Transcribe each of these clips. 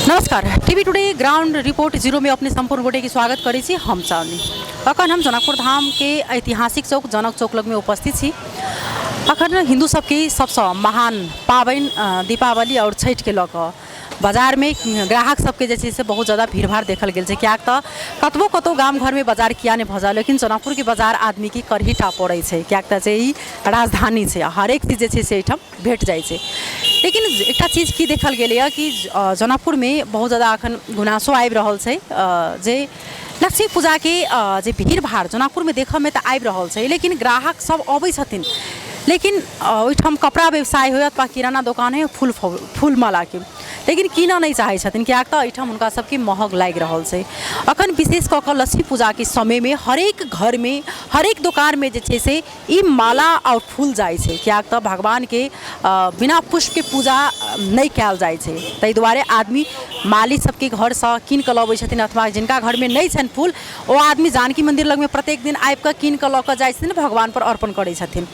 नमस्कार। TV today ground report zero में अपने संपूर्ण गोटे की स्वागत करी छी हम चावनी। अखन हम जनकपुर धाम के ऐतिहासिक चौक जनक चौक लग में उपस्थित छी। अखन हिंदू सबके सबसे महान पावन दीपावली और छठ के लग बाजार में ग्राहक सबके जे से बहुत ज़्यादा भीड़ भाड़ देखल गेल छै। क्या तो कतबो कतौ गाम घर में बाजार किया नहीं भजा, लेकिन जनकपुर के बाजार आदमी की करहीटा पड़े छै। क्या ई राजधानी छै, हरेक चीज जे से एठाम भेट जाए छै। लेकिन एक चीज की देखल गेल कि जनकपुर में बहुत ज़्यादा अखन गुनासो आबि रहल छै जे लक्ष्मी पूजा के जे भीड़ भाड़ जनकपुर में देख में तो आबि रहल छै, लेकिन ग्राहक सब अबै छथिन। लेकिन ओहिठाम कपड़ा व्यवसाय हो अथवा किराना दुकान है फूल माला के, लेकिन कीन नहीं चाहे छथिन। क्या तो एठाम उनका सबके महग लागि रहल छै। अखन विशेष कऽ लक्ष्मी पूजा के समय में हरेक घर में हरेक दुकान में जे से ई माला और फूल जाए छै। क्या तो भगवान के बिना पुष्प के पूजा नहीं कयल जाए छै, ताहि दुआरे आदमी माली सबके घर से कीन कऽ लबै छथिन, अथवा जिनका घर में नहीं छनि फूल वो आदमी जानकी मंदिर लग में प्रत्येक दिन आबि कऽ कीन कऽ लऽ कऽ जाइ छथिन, भगवान पर अर्पण करै छथिन।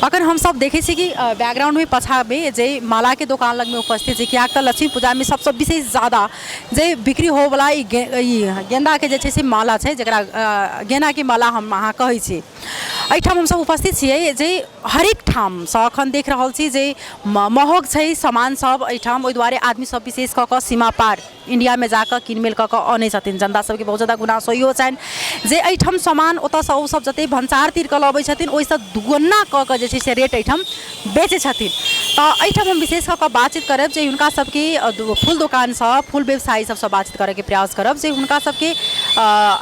अखन हम सब देखे छी कि बैकग्राउंड में पछा में जे माला के दुकान लग में उपस्थित छै। क्या तो लक्ष्मी पूजा में सबसे विशेष ज़्यादा जे बिक्री हो वाला गेंदा के जे से माला है, जरा गेना के माला हम अहाँ कहै छी। एठाम हम सब उपस्थित छियै जे हरेक ठाम से अखन देख रहल छी जे महग छै सामान सब एठाम। ओहि दुआरे आदमी सब विशेष कऽ कऽ सीमा पार इंडिया में जाकर किनमेल कऽ कऽ आनै छथिन। जनता सबके बहुत ज़्यादा गुनासो इहो छनि जे एठाम सामान ओतऽसँ ओ सब जते भंसार तीर कऽ लबै छथिन ओहिसँ दुगुना कऽ कऽ जे से रेट एठाम बेचै छथिन। तऽ एठाम हम विशेष कऽ कऽ बातचीत करब जे हुनका सबके फूल दुकान से फूल व्यवसायी सबसँ बातचीत करे के प्रयास करब जे हुनका सबके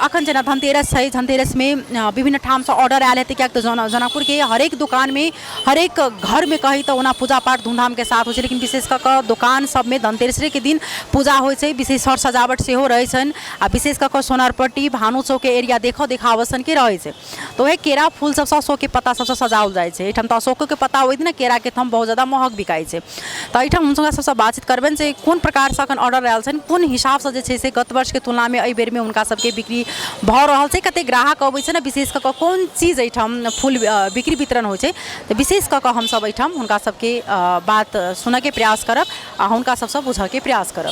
अखन जेना धनतेरस है, धनतेरस में विभिन्न ठाम से ऑर्डर आयल हेतै। क्या तो जनकपुर के हरेक दुकान में हरेक घर में कही तो ओना पूजा पाठ धूमधाम के साथ हो, लेकिन विशेष कऽ कऽ दुकान सब में धनतेरस के दिन पूजा हो, विशेष सर सजावट से हो रहे छन। आ विशेष कऽ कऽ सोनारपट्टी भानु चौक के एरिया देखावसन के रहे छै। तो वह केरा फूल सब अशोक के पत्ता सबसे सजाओल जाए छै। एठाम तो अशोक के पत्ता होइत ना, केरा के थम बहुत ज़्यादा महग बिकाई छै। तो एठाम हुनका सबसे बातचीत करबन जे कोन प्रकार से अखन ऑर्डर आयल छन, कोन हिसाब से जे से गत वर्ष के तुलना में एहि बेर में उनका सबके बिक्री भऽ रहल छै, कते ग्राहक अबै छै ना, विशेष कऽ कऽ कोन चीज एठाम फूल बिक्री वितरण होइ छै। तो विशेष कऽ कऽ हम सब एठाम हुनका सबके बात सुनऽ के प्रयास करब आ हुनका सबसे बुझऽ के प्रयास करब।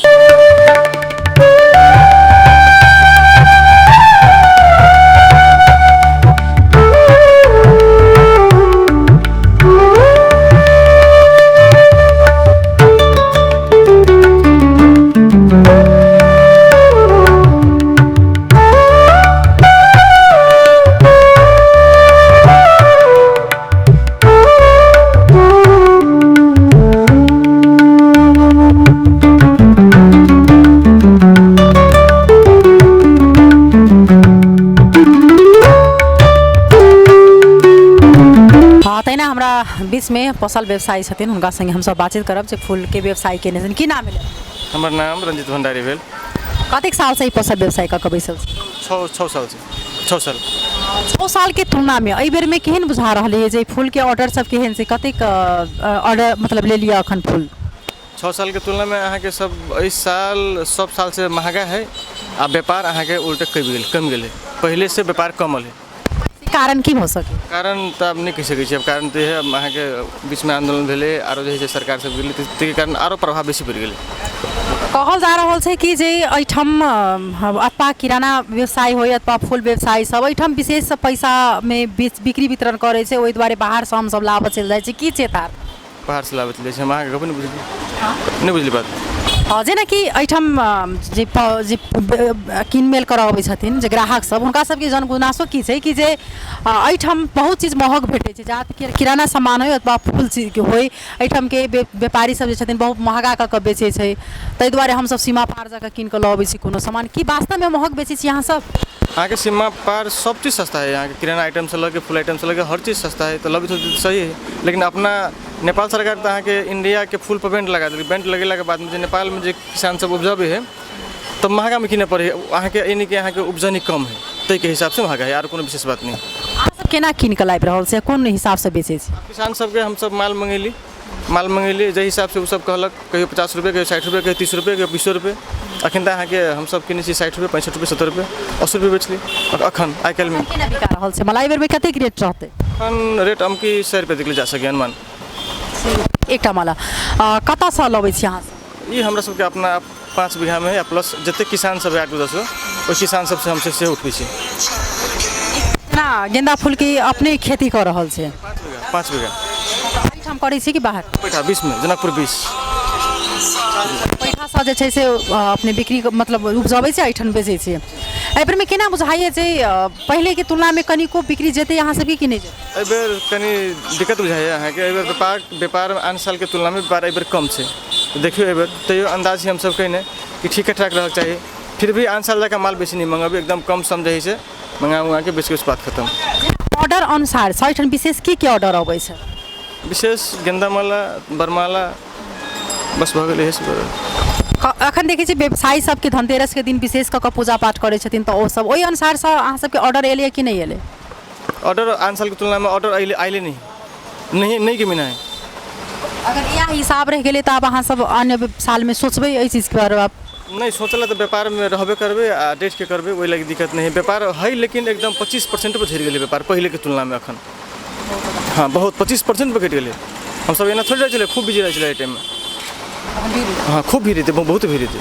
बीच में फसल व्यवसायी छथिन, हुनका संगे हम सब बातचीत करब जे फूल के व्यवसाय केने छथिन। की नाम भेल? हमर नाम रंजित भंडारी भेल। कतेक साल से ई फसल व्यवसाय कऽ बैसल छी? 6 साल से 6 साल 6 साल के तुलना में एहि बेर में केहन बुझा रहल है जे फूल के ऑर्डर सब केहन से कतेक ऑर्डर मतलब ले लिया अखन फूल? 6 साल के तुलना में अहाँ के सब इस साल सब साल से महंगा है आ व्यापार अहाँ के उल्टे कम गेल। पहले से व्यापार कमल है। कारण की हो सके? कारण तो अब नहीं कह सकै छी। अब कारण तो है अहाँ के बीच में आंदोलन भेले आरो जे सरकार सब गेलै ताहि कारण आरो प्रभाव बेसी बढ़ि गेलै। कहल जा रहल छै कि जे एठाम अथवा किराना व्यवसाय हो अथवा फूल व्यवसायी सब एठाम विशेष पैसा में बिक्री वितरण करे छै, ओहि दुआरे बाहर से हम सब लाभ चलि जाइ छै। की चेतार बाहर से लाभ चलि जाइ छै? हम अहाँ के नहीं बुझली बात। जेना कि एठाम जे किनमेल करऽ अबै छथिन जे ग्राहक सब, हुनका सबके जन गुनासो की छै कि जे एठाम बहुत चीज महग भेटै छै। जहाँ किराना सामान हो अथवा फूल चीज के हो, एठाम के व्यापारी सब जे छथिन बहुत महगा कऽ कऽ बेचै छै। ताहि दुआरे हम सब सीमा पार जाकर कीन कऽ लऽ अबै छी कोनो सामान। की वास्तव में महग बेचै छी अहाँ सब? अहाँ के सीमा पार सब चीज़ सस्ता है। यहाँ के किराना आइटम से लगे फूल आइटम से लगे हर चीज़ सस्ता है। तो लगे तो सही है, लेकिन अपना नेपाल सरकार तो अहाँ के इंडिया के फूल पर बैंड लगा देली। बैंड लगेला के बाद में नेपाल में जो किसान सब उपजाबे है तो महंगा में किने पड़े। अहाँ के यानी कि अहाँ के उपजनी कम है, ताहि के हिसाब से महंगा है, यार कोनो विशेष बात नहीं। अहाँ सब केना कीन कऽ लाबि रहल छै, कोन हिसाब से बेचै छी? किसान सबके हम सब माल मंगेली जे हिसाब से वो सब कहलक, कहियो 50 रुपये, कहियो 60 रुपये, कहियो 30 रुपये, कहियो 20 रुपये। अखन तो अहाँ के हम सब किने छी 60 रुपये, 65 रुपये, 70 रुपये, 80 रुपये बेचली। और अखन आइ काल्हि में केना बिका रहल छै मलाई? बेर में कतेक रेट रहतै? अखन रेट हम की 100 रुपये देखले जा सके अनुमान। एकटा माला कतऽ सँ लबै छी अहाँ? ये हमरा सबके अपना 5 बीघा में या प्लस जते किसान सब 8-10 ओहि किसान सबसे हमसे से उठबै छी। ना गेंदा फूल की अपने खेती कर रहल छै? 5 बीघा एहिठाम करै छी कि बाहर? पैठा 20 में, जनकपुर 20। पैठासँ जे छै से अपने बिक्री मतलब उपजबै छै एहिठाम बेचै छै। एहिबेरमे केना बुझाइए जे पहिलेके तुलनामे कनिको बिक्री जेतै अहाँ सबके कि नहि जेतै? एहिबेर कनि दिक्कत बुझाइए अहाँके। एहिबेर व्यापार आन सालके तुलनामे व्यापार एहिबेर कम छै। देखियौ एहिबेर तैयो अंदाज छै हमसब कहने कि ठीके ठाक रहक चाही। फिर भी आन साल जकाँ माल बेसी नहीं मंगेबै, एकदम कम सम रहै छै, मंगा उगा के बेच के बात खत्म। ऑर्डर अनुसार एहिठाम विशेष की ऑर्डर अबै छै? विशेष गेंदा माला, बरमाला, बस भऽ गेलै इहे सब। अखन देखै छी व्यवसायी सबके धनतेरस के दिन विशेष कऽ पूजा पाठ करै छथिन, तऽ ओ सब ओहि अनुसारसँ अहाँ सबके ऑर्डर एलै कि नहीं एलै? ऑर्डर आन साल के तुलना में ऑर्डर आइले नहीं के मिना है। अगर यह हिसाब रह गेलै तऽ आब अहाँ सब अन्य साल में सोचबै एहि चीज के बारे में? नहीं सोचल तो व्यापार में रहबे करबे आ डेट के करबे, वही लगी दिक्कत नहीं है। व्यापार है लेकिन एकदम 25% पर झड़ गेलै व्यापार पहले के तुलना में अखन। हाँ बहुत 25% पर घट गेलै। हम सब एना थोड़ी रहे, खूब बिजी रहे टाइम में। हाँ खूब भीड़ रहते, बहुत भीड़ रहते।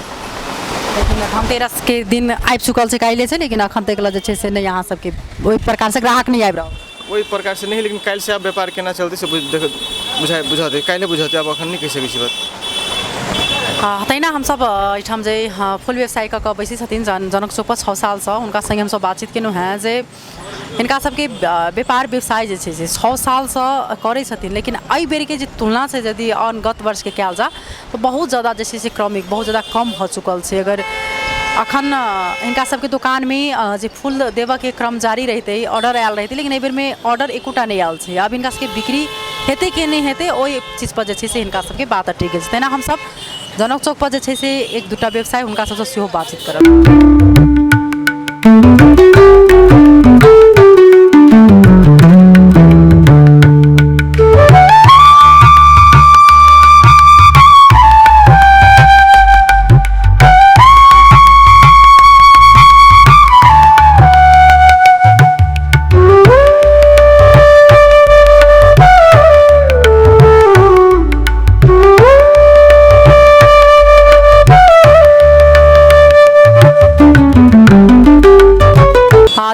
लेकिन धनतेरस के दिन आबि चुकल छै, काल्हि छै, लेकिन अखन तक जे छै से नहीं अहाँ सबके ओहि प्रकार से ग्राहक नहीं आबि रहल? वही प्रकार से नहीं, लेकिन काल्हि से आप व्यापार केना चलते से बुझाते काल्हि बुझाते, अब अखन नहीं कह सकै छी बात। तहिना हमसब एहिठाम जे फूल व्यवसायी कऽ बैसी छथिन जनक चौक पर 6 सालसँ, हुनका संगे हमसब बातचीत केलहुँ हैं जे हिनका सबके व्यापार व्यवसाय जे छै से 6 सालसँ करै छथिन, लेकिन एहि बेरके जे तुलना छै यदि आन गत वर्षके कयल जा तऽ बहुत ज़्यादा जे छै से क्रमिक बहुत ज़्यादा कम भऽ चुकल छै। अगर अखन हिनका सबके दुकानमे जे फूल देबऽके क्रम जारी रहितै, ऑर्डर आयल रहितै, लेकिन एहि बेरमे ऑर्डर एकोटा नहीं आयल छै। अब हिनका सबके बिक्री हेतै कि नहीं हेतै ओहि चीज पर जे छै से हिनका सबके बात अटकि गेल छै। तहिना हमसब जनक चौक पर जे छै से 1-2टा व्यवसाय हुनका सबसँ सेहो बातचीत करब।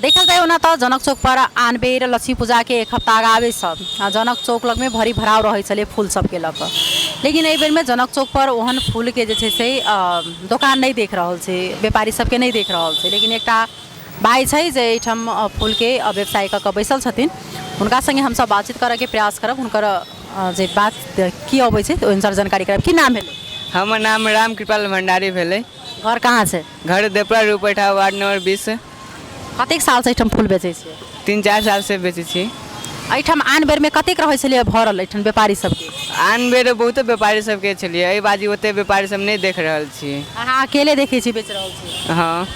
देखल जाए ना तो जनक चौक पर आन बेर लक्ष्मी पूजा के 1 हफ्ता आगे सब जनक चौक लग में भरी भराव रहे चले फूल सबके लग, लेकिन एहि बेर में जनक चौक पर ओहन फूल के जे छै से दुकान नहीं देख रहल छै, व्यापारी सबके नहीं देख रहल छै। लेकिन एकटा भाई छै जे एहिठाम फूल के व्यवसाय कऽ के बैसल छथिन, हुनका संगे हमसब बातचीत करे के प्रयास करब, हुनकर जे बात की अबै छै ओहि अनुसार जानकारी करब। की नाम भेलै? हमर नाम राम कृपाल भंडारी भेलै। घर कहाँ छै? घर देपरा रूपैठा वार्ड नंबर 20। कतेक साल से एहिठाम फूल बेचै छियै? 3-4 साल से बेचै छी। एहिठाम आन बेर में कतेक रहै छलियै भरल एहिठाम व्यापारी सबके? आन बेर बहुत व्यापारी सबके छलियै, एहि बाजी ओते व्यापारी सब नहीं देख रहल छी। अहाँ अकेले देखै छी बेच रहल छी? हाँ।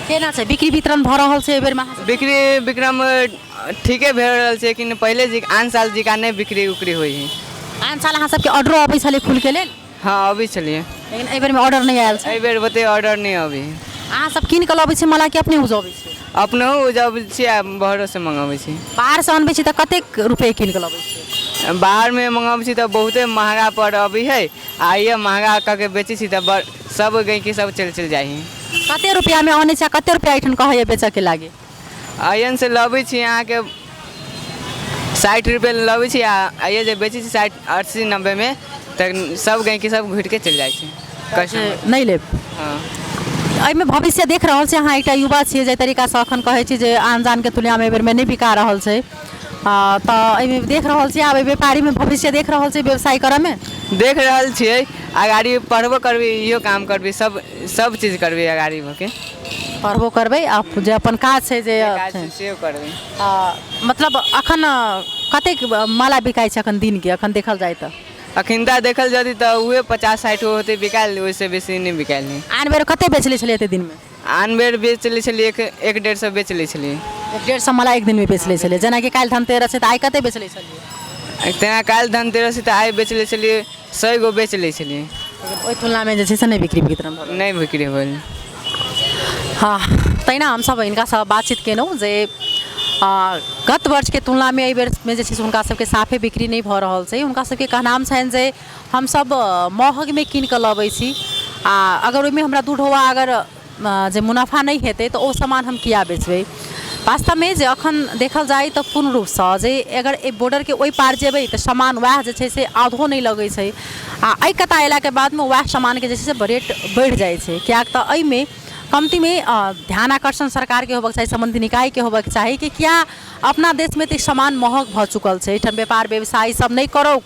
केना छै बिक्री वितरण भऽ रहल छै एहि बेर में? बिक्री विक्रम ठीके भऽ रहल छै, लेकिन पहले आन साल जिका नहीं बिक्री उक्री होइ है। आन साल अहाँ सबके ऑर्डर अबै छलै फूल के लेल? हाँ अबै छलियै, लेकिन एहि बेर में ऑर्डर नहीं आयल छै। एहि बेर ओते ऑर्डर नहीं अबै। अहाँ सब कीन कऽ लबै छी मला कि अपने उपजबै छी? अपने उपजबै छी आ बाहरो से मंगाबै छी। बाहर से अनबै छी तऽ कतेक रुपए कीन कऽ लबै छी? बाहर में मंगाबै छी तऽ बहुते महंगा पड़ अबै है, आ ये महंगा करके बेचै छी तऽ सब गैंकी सब चल जाइ है। कते रुपया में आनै छी, कते रुपया एहिठाम कहैए बेचऽ के लागे? अयन से लबै छी अहाँके 60 रुपये लबै छी, आ ये जे बेचै छी 60, 80, 90 में, तऽ सब गैंकी सब घुटि के चल जाइ छै कस्टमर नहीं लेब। हाँ एहिमे भविष्य देख रहल छी अहाँ? एकटा युवा छियै जे तरीकासँ अखन कहै छी जे आन जान के तुलनामे एहि बेर में नहीं बिका रहल छै, तऽ एहिमे देख रहल छी आब व्यापारी में भविष्य देख रहल छी व्यवसाय करऽ में? देख रहल छियै, अगाड़ी पढ़बो करबै, इहो काम करबै, सब चीज करबै, अगाड़ी होके पढ़बो करबै आ जे अपन काज छै जे सेहो करबै। मतलब अखन कतेक माला बिकाइ छै अखन दिन के? अखन देखल जाए तऽ अखिनता देखल जाती तऽ उहे 50-60 होते बिकायल, ओहिसे बेसी नहीं बिकायल है। आन बेर कते बेचले छलियै एते दिन में? आन बेर बेच लै छलियै 1-1.5 बेच लै छलियै। 1.5 माला एक दिन में बेच लै छलियै, जेना कि काल्हि धनतेरस छै तऽ आइ कते बेच लै छलियै? तेना काल्हि धनतेरस तऽ आइ बेच लै छलियै 100 गो बेच लै छलियै। ओहि तुलना में जे छै से नहीं बिक्री वितरण भेल? नहीं बिक्री भेल। हाँ, तहिना हमसब हिनकासँ बातचीत केलहुँ जे गत वर्ष के तुलना में एहि बेर में जे छै से हुनका सबके साफे बिक्री नहीं भऽ रहल छै। हुनका सबके कहनाम छनि जे हमसब महग में कीन कऽ लबै छी अगर ओहिमे हमरा 2 ढोआ अगर जे मुनाफा नहीं हेतै तो ओ सामान हम किया बेचबै। वास्तव में जे अखन देखल जाए तो पूर्ण रूप से जे अगर ए बॉर्डर के ओहि पार जेबै तो सामान वह जे छै से आधो नहीं लगै छै आ एहि कता अयला के बाद में वह सामान के जे छै से रेट बढ़ि जाइ छै। कियाक तऽ एहिमे कमती में ध्यान आकर्षण सरकार के होबक चाही, संबंधित निकाय के होबक चाही कि क्या अपना देश में तो सामान महग भ चुकल छै, एहिठाम व्यापार व्यवसाय सब नहीं करो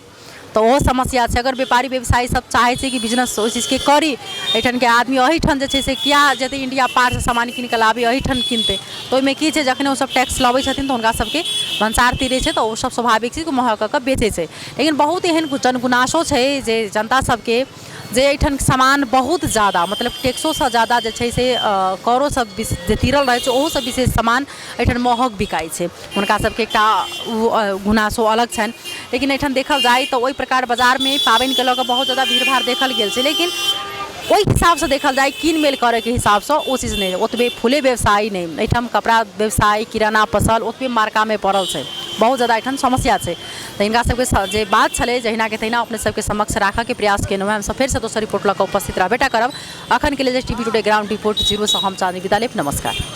तो वो समस्या है। अगर व्यापारी व्यवसायी सब चाहे कि बिजनेस उस चीज़ के करी, एहिठाम के आदमी अहिठाम जे छै से किया जते इंडिया पार से सामान किन के लाबी अहिठाम किनते तो ओहिमे की छै जखने वो सब टैक्स लबै छथिन तो हुनका सबके भंसार तीरे छै तो वो सब स्वाभाविक चीज महग कऽ बेचै छै। लेकिन बहुत एहन जनगुनासो छै जे जनता सबके जे एहिठाम सामान बहुत ज़्यादा मतलब टैक्सों से ज़्यादा जे छै से करो सब जे तीरल रहे छै ओहो सब विशेष सामान एहिठाम महग बिकाई छै, हुनका सबके एकटा गुनासो अलग छनि। लेकिन एहिठाम देखल जाए तो ओहि प्रकार बाजार में पाबनि के लऽ कऽ बहुत ज़्यादा भीड़ भाड़ देखल गेल छै। लेकिन ओहि हिसाब से देखल जाए कीन मेल करे के हिसाब से ओ चीज़ नहीं, ओतबे फूले व्यवसाय नहीं, एहिठाम कपड़ा व्यवसाय किराना फसल ओतबे मार्का में पड़ल छै, बहुत ज़्यादा एहिठाम समस्या छै। तो हिनका सबके जे बात छलै जहिना के तहिना अपने सबके समक्ष राखऽ के प्रयास केलहुँ। हम सब फिर से दोसर रिपोर्ट लऽ कऽ उपस्थित रहबेटा करब। अखन के लिए टीवी टुडे ग्राउंड रिपोर्ट 0 से हम चाँदनी विदा लेब। नमस्कार।